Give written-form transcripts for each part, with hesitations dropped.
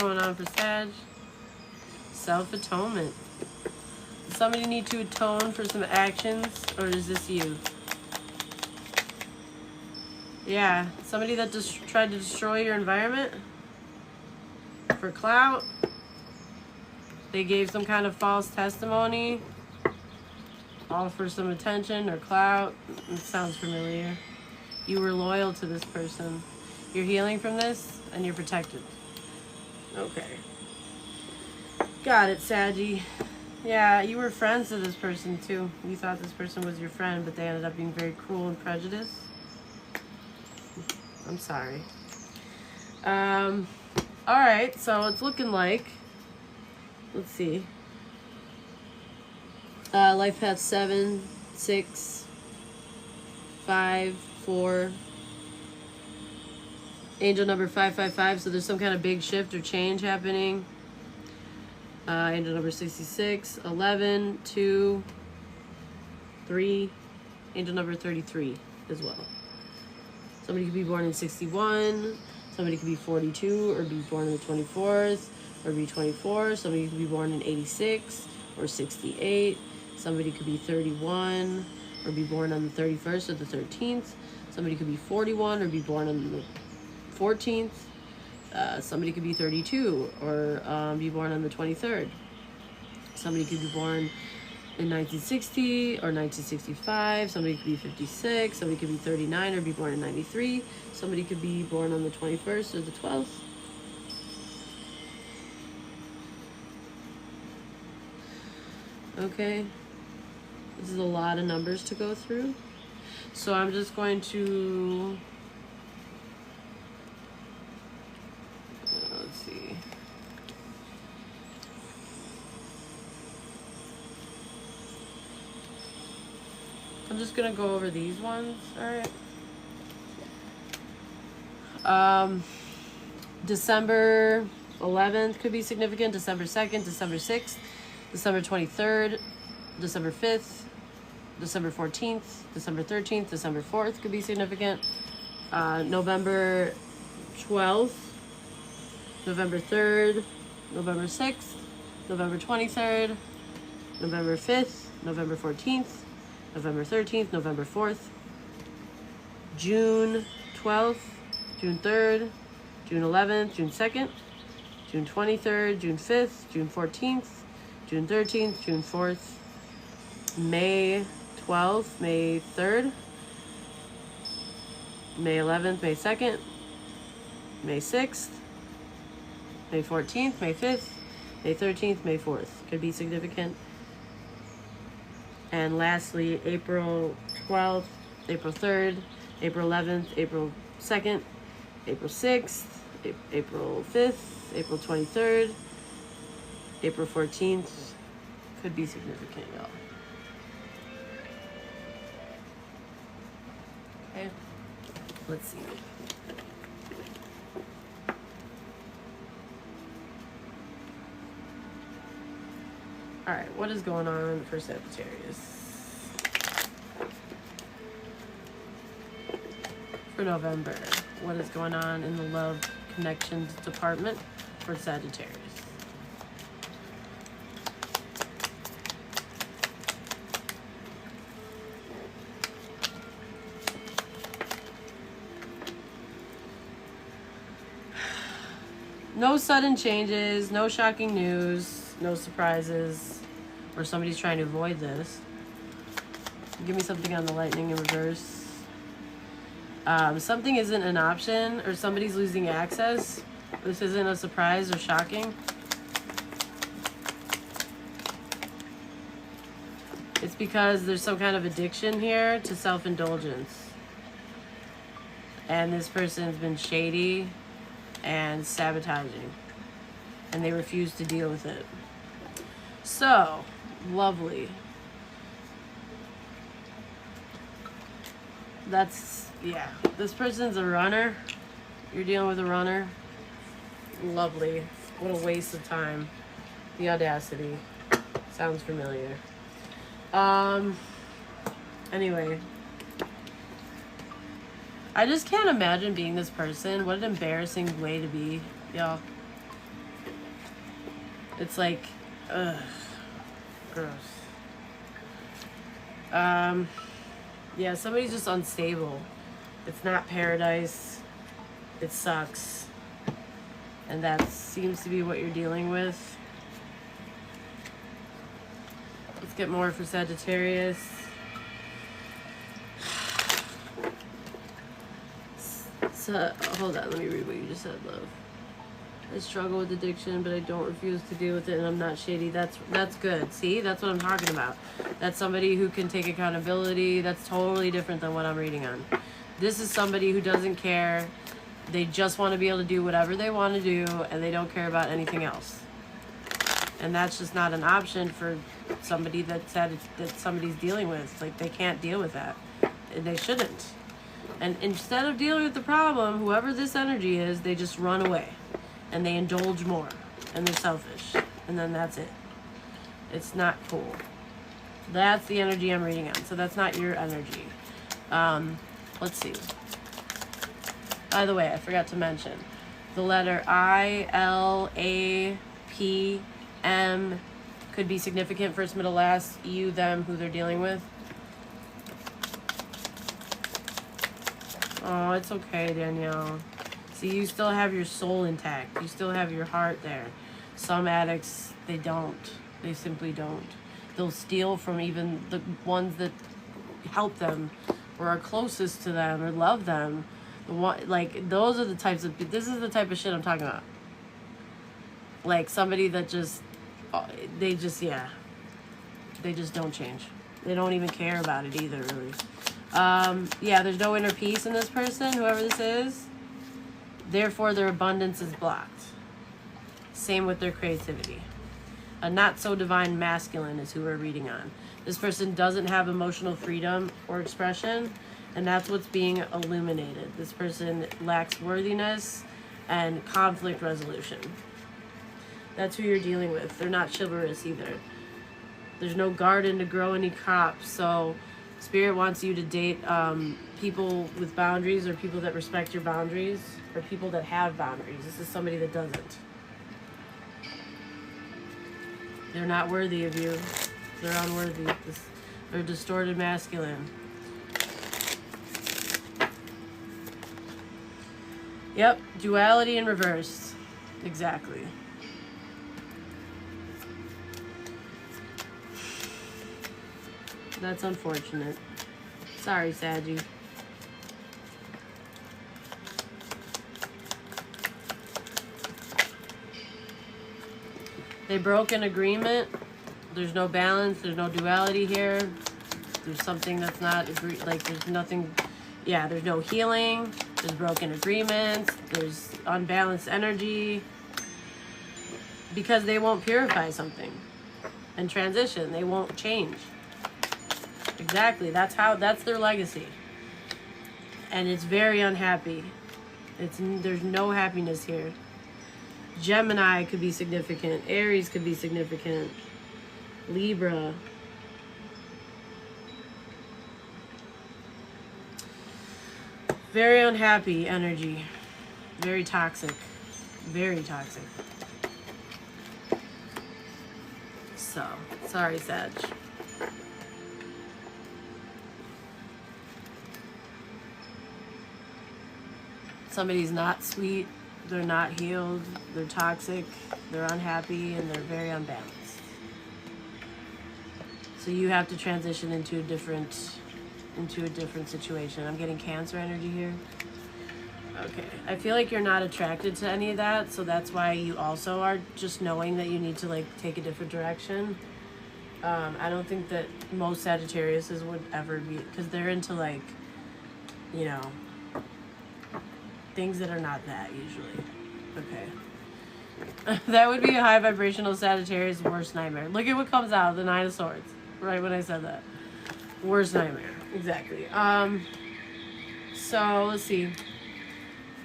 going on for Sag? Self-atonement. Does somebody need to atone for some actions, or is this you? Yeah, somebody that just tried to destroy your environment for clout. They gave some kind of false testimony, all for some attention or clout. It sounds familiar. You were loyal to this person. You're healing from this, and you're protected. Okay. Got it, Saggy. Yeah, you were friends to this person, too. You thought this person was your friend, but they ended up being very cruel and prejudiced. I'm sorry. Alright, so it's looking like... Let's see. Life path 7, 6, 5, 4. Angel number 555, so there's some kind of big shift or change happening. Angel number 66, 11, 2, 3. Angel number 33 as well. Somebody could be born in 61. Somebody could be 42 or be born on the 24th or be 24. Somebody could be born in 86 or 68. Somebody could be 31 or be born on the 31st or the 13th. Somebody could be 41 or be born on the 14th. Somebody could be 32 or be born on the 23rd. Somebody could be born in 1960 or 1965. Somebody could be 56. Somebody could be 39 or be born in 93. Somebody could be born on the 21st or the 12th. Okay. This is a lot of numbers to go through. So I'm just going to... let's see. I'm just gonna go over these ones. Alright. December 11th could be significant. December 2nd, December 6th, December 23rd, December 5th, December 14th, December 13th, December 4th could be significant. November 12th, November 3rd, November 6th, November 23rd, November 5th, November 14th, November 13th, November 4th, June 12th, June 3rd, June 11th, June 2nd, June 23rd, June 5th, June 14th, June 13th, June 4th, May 12th, May 3rd, May 11th, May 2nd, May 6th, May 14th, May 5th, May 13th, May 4th could be significant. And lastly, April 12th, April 3rd, April 11th, April 2nd, April 6th, April 5th, April 23rd, April 14th could be significant, y'all. Okay, let's see. All right, what is going on for Sagittarius for November? What is going on in the love connections department for Sagittarius? No sudden changes, no shocking news, no surprises, or somebody's trying to avoid this. Give me something on the lightning in reverse. Something isn't an option, or somebody's losing access. This isn't a surprise or shocking. It's because there's some kind of addiction here to self-indulgence. And this person's been shady and sabotaging, and they refuse to deal with it. So, lovely. That's, yeah. This person's a runner. You're dealing with a runner. Lovely. What a waste of time. The audacity. Sounds familiar. Anyway. I just can't imagine being this person. What an embarrassing way to be, y'all. It's like, ugh, gross. Yeah, somebody's just unstable. It's not paradise. It sucks. And that seems to be what you're dealing with. Let's get more for Sagittarius. So, hold on, let me read what you just said, love. I struggle with addiction, but I don't refuse to deal with it, and I'm not shady. That's good. See, that's what I'm talking about. That's somebody who can take accountability. That's totally different than what I'm reading on. This is somebody who doesn't care. They just want to be able to do whatever they want to do, and they don't care about anything else. And that's just not an option for somebody that somebody's dealing with. Like, they can't deal with that. They shouldn't. And instead of dealing with the problem, whoever this energy is, they just run away. And they indulge more. And they're selfish. And then that's it. It's not cool. That's the energy I'm reading on. So that's not your energy. Let's see. By the way, I forgot to mention. The letter I, L, A, P, M could be significant, first, middle, last, you, them, who they're dealing with. Oh, it's okay, Danielle. See, you still have your soul intact. You still have your heart there. Some addicts, they don't. They simply don't. They'll steal from even the ones that help them or are closest to them or love them. Like, those are the types of... This is the type of shit I'm talking about. Like, somebody that just... They just don't change. They don't even care about it either, really. Yeah, there's no inner peace in this person, whoever this is. Therefore, their abundance is blocked. Same with their creativity. A not-so-divine masculine is who we're reading on. This person doesn't have emotional freedom or expression, and that's what's being illuminated. This person lacks worthiness and conflict resolution. That's who you're dealing with. They're not chivalrous either. There's no garden to grow any crops, so Spirit wants you to date people with boundaries or people that respect your boundaries or people that have boundaries. This is somebody that doesn't. They're not worthy of you. They're unworthy. They're distorted masculine. Yep, duality in reverse. Exactly. That's unfortunate. Sorry, Saggy. They broke an agreement. There's no balance. There's no duality here. There's something that's not like there's nothing. Yeah, there's no healing. There's broken agreements. There's unbalanced energy. Because they won't purify something and transition. They won't change. Exactly. That's their legacy. And it's very unhappy. There's no happiness here. Gemini could be significant. Aries could be significant. Libra. Very unhappy energy. Very toxic. Very toxic. So, sorry, Sag. Somebody's not sweet, they're not healed, they're toxic, they're unhappy, and they're very unbalanced. So you have to transition into a different situation. I'm getting Cancer energy here. Okay. I feel like you're not attracted to any of that, so that's why you also are just knowing that you need to, like, take a different direction. I don't think that most Sagittariuses would ever be, because they're into, like, you know, things that are not that usually. Okay. That would be a high vibrational Sagittarius worst nightmare. Look at what comes out, the Nine of Swords. Right when I said that. Worst nightmare. Exactly. So let's see.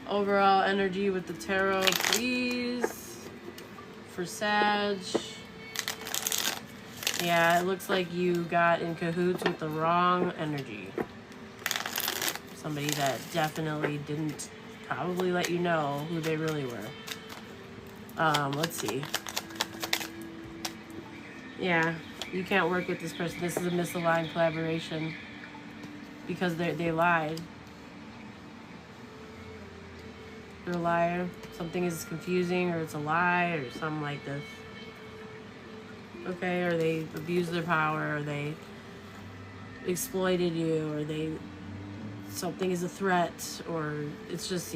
Overall energy with the tarot, please. For Sag. Yeah, it looks like you got in cahoots with the wrong energy. Somebody that definitely didn't probably let you know who they really were. Let's see. Yeah, you can't work with this person. This is a misaligned collaboration because they lied. They're a liar. Something is confusing, or it's a lie, or something like this. Okay, or they abused their power, or they exploited you, or something is a threat, or it's just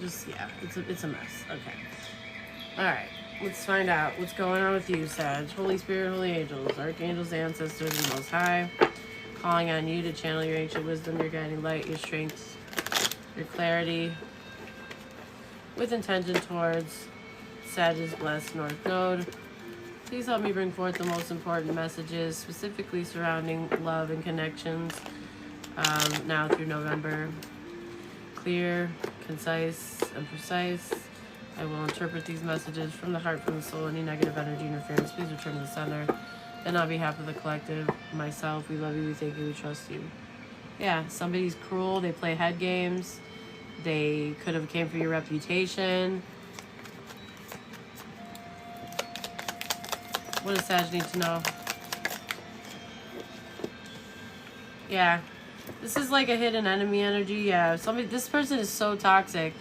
it's a mess. Okay. All right. Let's find out what's going on with you, Sag. Holy Spirit, Holy Angels, Archangels, Ancestors, and Most High, calling on you to channel your ancient wisdom, your guiding light, your strength, your clarity, with intention towards Sag's blessed North Node. Please help me bring forth the most important messages, specifically surrounding love and connections, now through November. Clear, concise, and precise. I will interpret these messages from the heart, from the soul. Any negative energy interference, please return to the center. And on behalf of the collective, myself, we love you, we thank you, we trust you. Yeah, somebody's cruel. They play head games. They could have came for your reputation. What does Sag need to know? Yeah. This is like a hidden enemy energy. Yeah, this person is so toxic.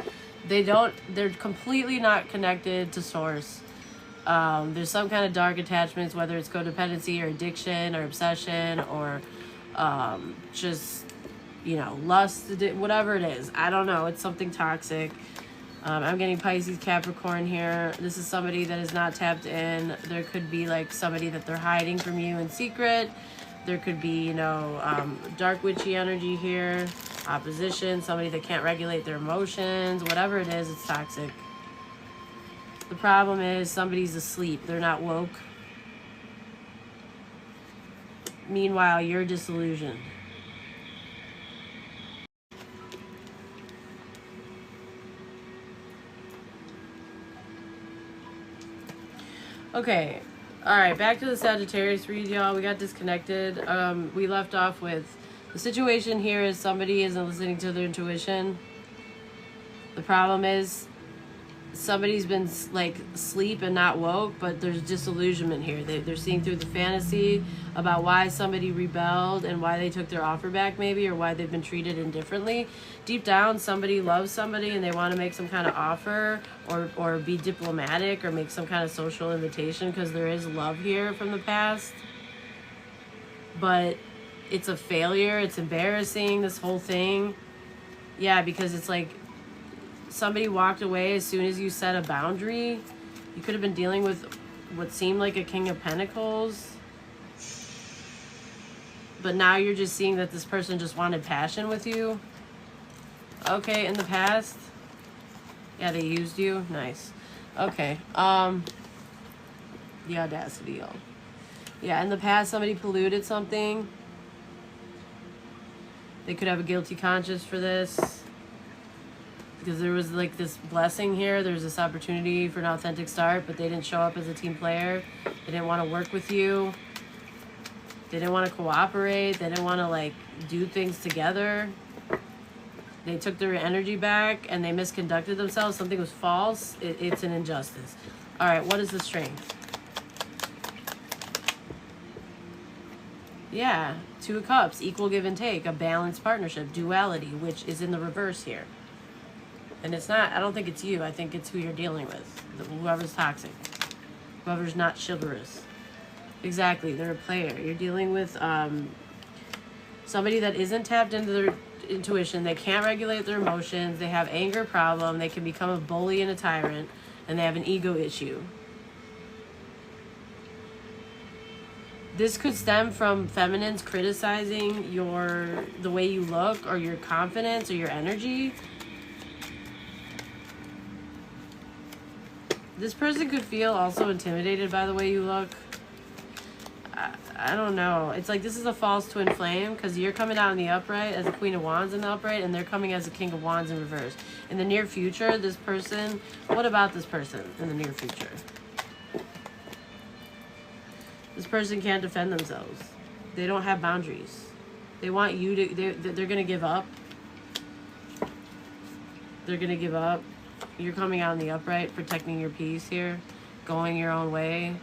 They're completely not connected to source. There's some kind of dark attachments, whether it's codependency or addiction or obsession or just, lust, whatever it is. I don't know. It's something toxic. I'm getting Pisces, Capricorn here. This is somebody that is not tapped in. There could be like somebody that they're hiding from you in secret. There could be, dark witchy energy here. Opposition, somebody that can't regulate their emotions. Whatever it is, it's toxic. The problem is somebody's asleep. They're not woke. Meanwhile, you're disillusioned. Okay. All right, back to the Sagittarius read, y'all. We got disconnected. We left off with the situation here is somebody isn't listening to their intuition. The problem is somebody's been like asleep and not woke, but there's disillusionment here. They're seeing through the fantasy about why somebody rebelled and why they took their offer back maybe, or why they've been treated indifferently. Deep down, somebody loves somebody and they want to make some kind of offer or be diplomatic or make some kind of social invitation because there is love here from the past. But it's a failure. It's embarrassing, this whole thing. Yeah, because it's like somebody walked away as soon as you set a boundary. You could have been dealing with what seemed like a King of Pentacles. But now you're just seeing that this person just wanted passion with you. Okay, in the past. Yeah, they used you. Nice. Okay. The audacity, y'all. Yeah, in the past somebody polluted something. They could have a guilty conscience for this. Because there was like this blessing here. There's this opportunity for an authentic start, but they didn't show up as a team player. They didn't want to work with you. They didn't want to cooperate. They didn't want to like do things together. They took their energy back and they misconducted themselves. Something was false. It's an injustice. All right, what is the strength? Yeah, 2 of Cups, equal give and take, a balanced partnership, duality, which is in the reverse here. And it's not, I don't think it's you. I think it's who you're dealing with. Whoever's toxic. Whoever's not chivalrous. Exactly, they're a player. You're dealing with somebody that isn't tapped into their intuition. They can't regulate their emotions. They have anger problem. They can become a bully and a tyrant. And they have an ego issue. This could stem from feminines criticizing the way you look or your confidence or your energy. This person could feel also intimidated by the way you look. I don't know. It's like this is a false twin flame because you're coming out in the upright as a Queen of Wands in the upright and they're coming as a King of Wands in reverse. In the near future, this person, what about this person in the near future? This person can't defend themselves. They don't have boundaries. They want you to, they're going to give up. They're going to give up. You're coming out in the upright, protecting your peace here, going your own way.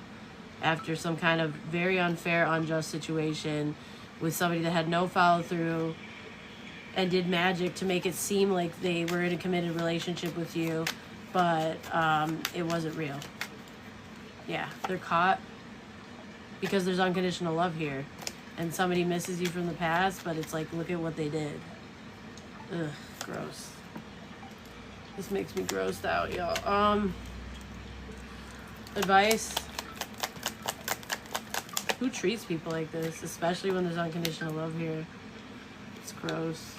after some kind of very unfair, unjust situation with somebody that had no follow through and did magic to make it seem like they were in a committed relationship with you, but it wasn't real. Yeah, they're caught because there's unconditional love here. And somebody misses you from the past, but it's like, look at what they did. Ugh, gross. This makes me grossed out, y'all. Advice. Who treats people like this, especially when there's unconditional love here? It's gross.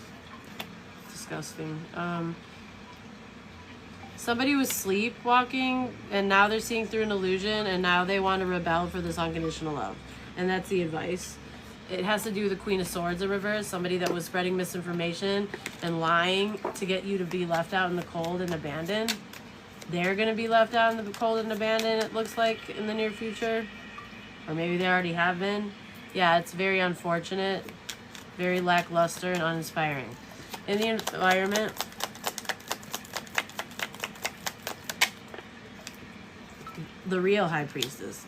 It's disgusting. Somebody was sleepwalking, and now they're seeing through an illusion, and now they want to rebel for this unconditional love. And that's the advice. It has to do with the Queen of Swords in reverse, somebody that was spreading misinformation and lying to get you to be left out in the cold and abandoned. They're going to be left out in the cold and abandoned, it looks like, in the near future. Or maybe they already have been. Yeah, it's very unfortunate, very lackluster and uninspiring. In the environment, the real High Priestess.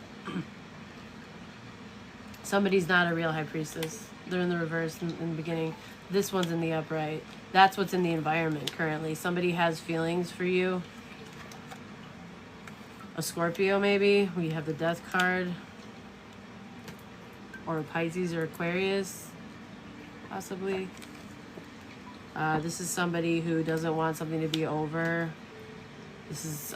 Somebody's not a real High Priestess. They're in the reverse in the beginning. This one's in the upright. That's what's in the environment currently. Somebody has feelings for you. A Scorpio, maybe. We have the Death card. Or a Pisces or Aquarius, possibly. This is somebody who doesn't want something to be over. This is...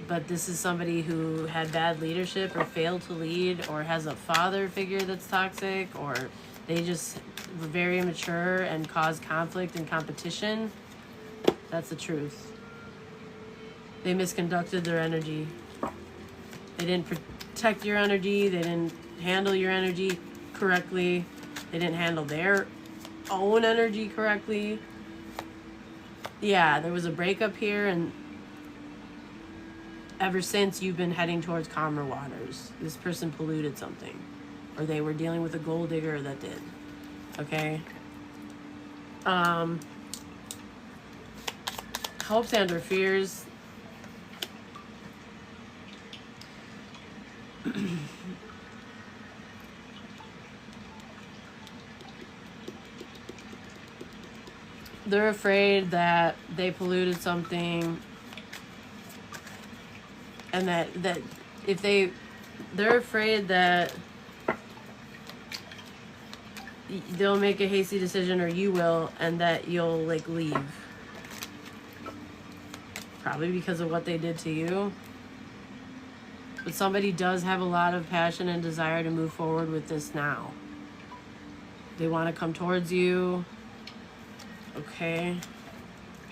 but this is somebody who had bad leadership or failed to lead or has a father figure that's toxic, or they just were very immature and caused conflict and competition. That's the truth. They misconducted their energy. They didn't protect your energy. They didn't handle your energy correctly. They didn't handle their own energy correctly. Yeah, there was a breakup here, and ever since you've been heading towards calmer waters. This person polluted something, or they were dealing with a gold digger that did. Okay. Hopes and or fears. They're afraid that they polluted something, and that if they're afraid that they'll make a hasty decision, or you will, and that you'll like leave, probably because of what they did to you. But somebody does have a lot of passion and desire to move forward with this now. They want to come towards you. Okay.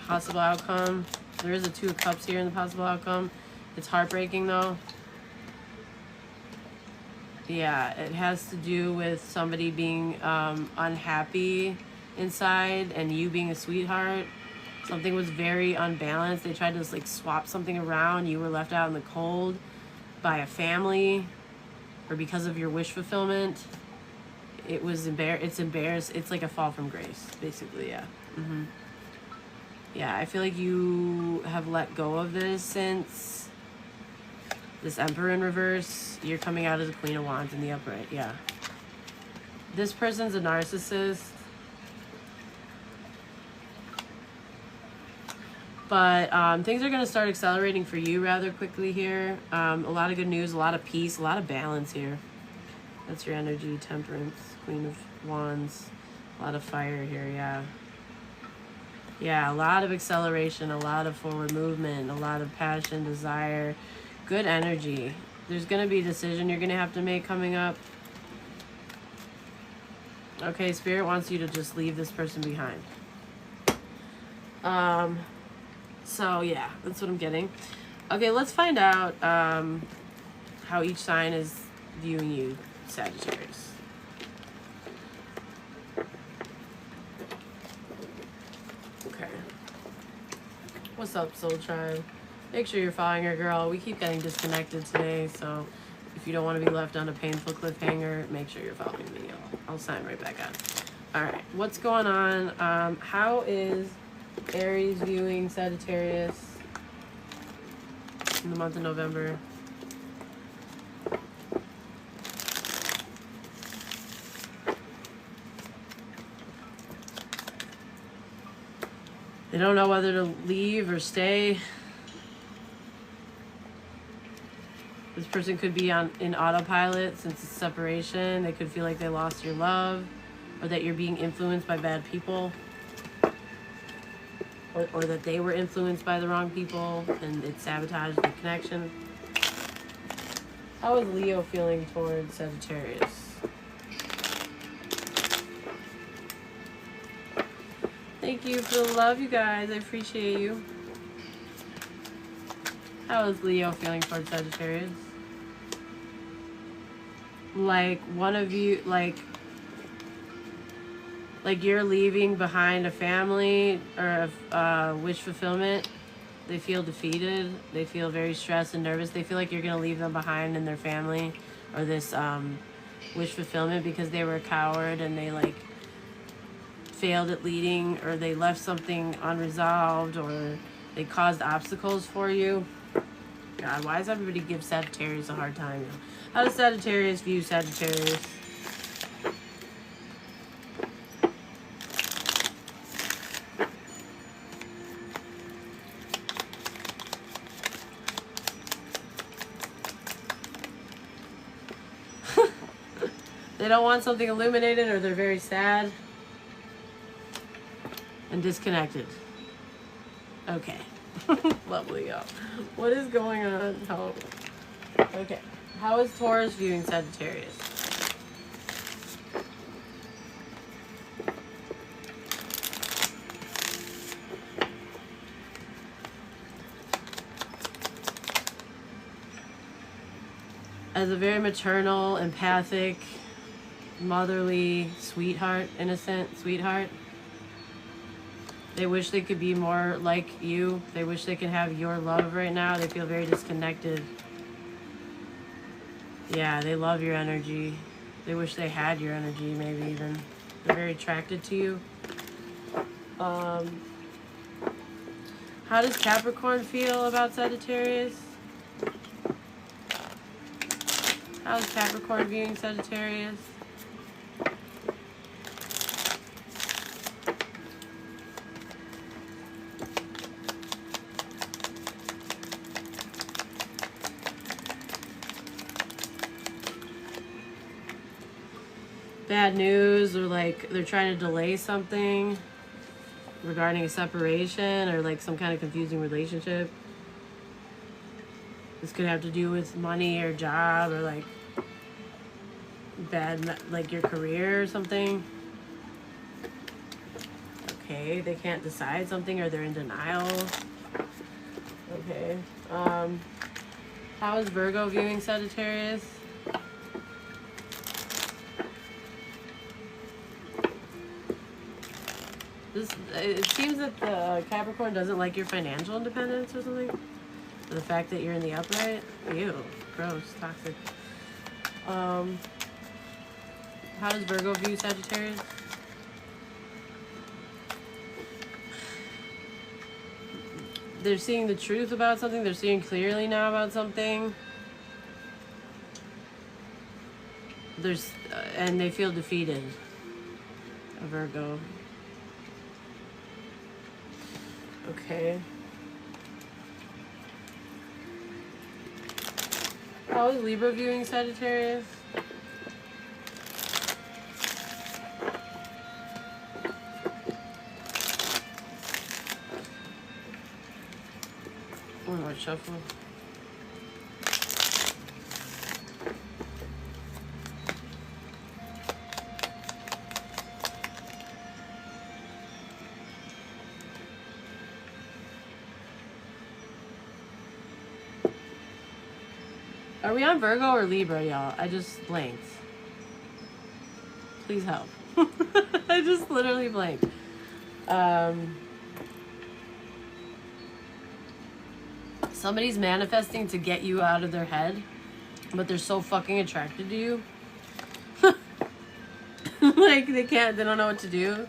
Possible outcome. There is a Two of Cups here in the possible outcome. It's heartbreaking though. Yeah, it has to do with somebody being unhappy inside and you being a sweetheart. Something was very unbalanced. They tried to like swap something around. You were left out in the cold by a family, or because of your wish fulfillment. It was it's embarrassed. It's like a fall from grace, basically. Yeah. Yeah, I feel like you have let go of this since this Emperor in reverse. You're coming out as a Queen of Wands in the upright. Yeah. This person's a narcissist. But things are going to start accelerating for you rather quickly here. A lot of good news, a lot of peace, a lot of balance here. That's your energy. Temperance, Queen of Wands. A lot of fire here, yeah. Yeah, a lot of acceleration, a lot of forward movement, a lot of passion, desire, good energy. There's going to be a decision you're going to have to make coming up. Okay, Spirit wants you to just leave this person behind. So, yeah, that's what I'm getting. Okay, let's find out how each sign is viewing you, Sagittarius. Okay. What's up, Soul Tribe? Make sure you're following her, girl. We keep getting disconnected today, so if you don't want to be left on a painful cliffhanger, make sure you're following me. I'll sign right back on. All right, what's going on? How is Aries viewing Sagittarius in the month of November? They don't know whether to leave or stay. This person could be in autopilot since it's separation. They could feel like they lost your love, or that you're being influenced by bad people, or that they were influenced by the wrong people and it sabotaged the connection. How is Leo feeling towards Sagittarius? Thank you for the love, you guys. I appreciate you. How is Leo feeling towards Sagittarius? Like one of you, like you're leaving behind a family or a wish fulfillment. They feel defeated. They feel very stressed and nervous. They feel like you're going to leave them behind in their family or this wish fulfillment because they were a coward and they like failed at leading, or they left something unresolved, or they caused obstacles for you. God, why does everybody give Sagittarius a hard time? How does Sagittarius view Sagittarius? They don't want something illuminated, or they're very sad and disconnected. Okay. Lovely, y'all. What is going on? Okay. How is Taurus viewing Sagittarius? As a very maternal, empathic, motherly sweetheart, innocent sweetheart. They wish they could be more like you. They wish they could have your love right now. They feel very disconnected. Yeah, they love your energy. They wish they had your energy, maybe even. They're very attracted to you. How does Capricorn feel about Sagittarius? How is Capricorn viewing Sagittarius? Bad news, or like they're trying to delay something regarding a separation or like some kind of confusing relationship. This could have to do with money or job, or like like your career or something. Okay, they can't decide something, or they're in denial. Okay. How is Virgo viewing Sagittarius? It seems that the Capricorn doesn't like your financial independence or something. Or the fact that you're in the upright. Ew, gross, toxic. How does Virgo view Sagittarius? They're seeing the truth about something. They're seeing clearly now about something. And they feel defeated. A Virgo. Okay. How is Libra viewing Sagittarius? One more shuffle. Are we on Virgo or Libra, y'all? I just blanked. Please help. I just literally blanked. Somebody's manifesting to get you out of their head, but they're so fucking attracted to you. Like they don't know what to do.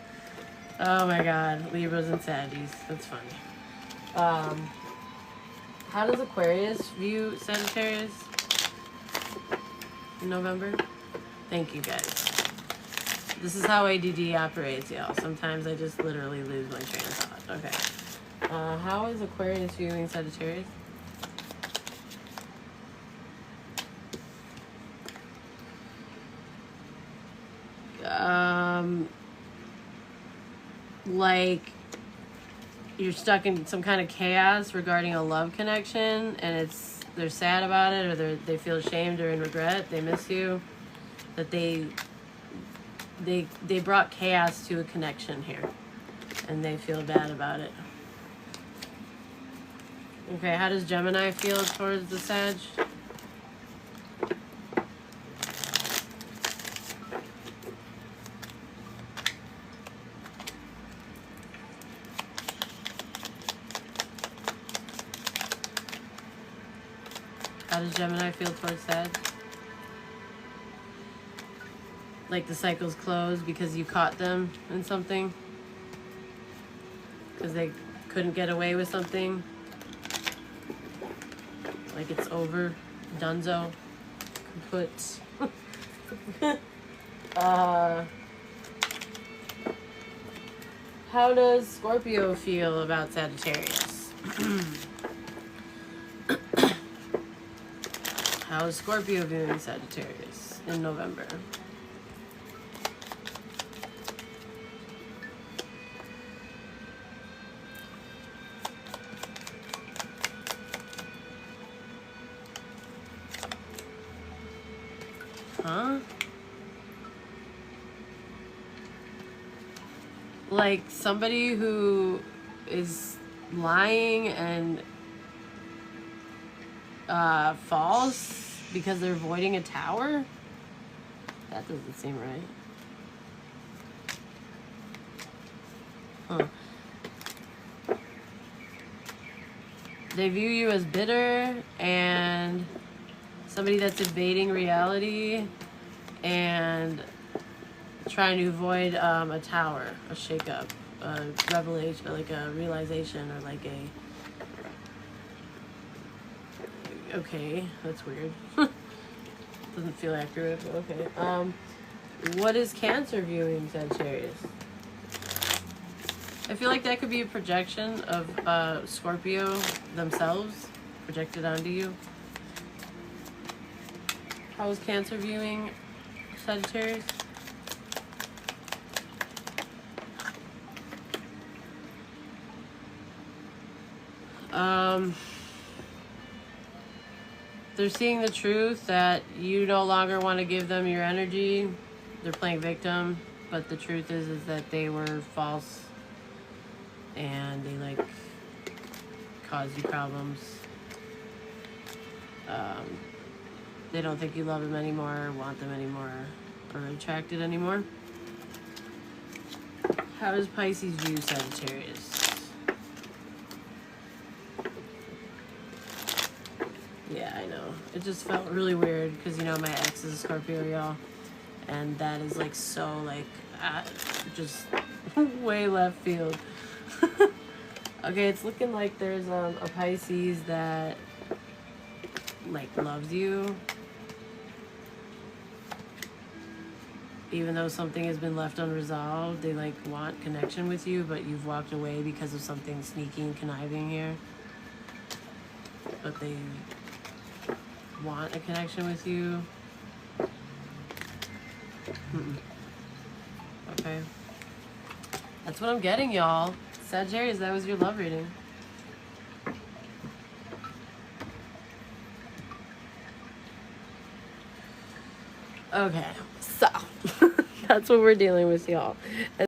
Oh my god, Libras and Saggies. That's funny. How does Aquarius view Sagittarius in November? Thank you guys. This is how ADD operates, y'all. Sometimes I just literally lose my train of thought. Okay. How is Aquarius viewing Sagittarius? Like you're stuck in some kind of chaos regarding a love connection, and they're sad about it, or they feel ashamed or in regret. They miss you. That they brought chaos to a connection here, and they feel bad about it. Okay, how does Gemini feel towards the Sag? How does Gemini feel towards Sag? Like the cycle's closed because you caught them in something? Because they couldn't get away with something? Like it's over? Dunzo? Kaput? How does Scorpio feel about Sagittarius? How is Scorpio viewing Sagittarius in November? Huh? Like somebody who is lying and false because they're avoiding a tower? That doesn't seem right. Huh. They view you as bitter and somebody that's evading reality and trying to avoid a tower, a shakeup, a revelation, like a realization, or like a... Okay, that's weird. Doesn't feel accurate, but okay. What is Cancer viewing Sagittarius? I feel like that could be a projection of Scorpio themselves, projected onto you. How is Cancer viewing Sagittarius? They're seeing the truth that you no longer want to give them your energy. They're playing victim, but the truth is that they were false and they like caused you problems. They don't think you love them anymore, want them anymore, or are attracted anymore. How does Pisces view Sagittarius? Yeah, I know. It just felt really weird because, you know, my ex is a Scorpio, y'all. And that is, like, so, like, just way left field. Okay, it's looking like there's a Pisces that, like, loves you. Even though something has been left unresolved, they, like, want connection with you, but you've walked away because of something sneaky and conniving here. But they want a connection with you. Okay. That's what I'm getting, y'all. Sagittarius, that was your love reading. Okay, so that's what we're dealing with, y'all.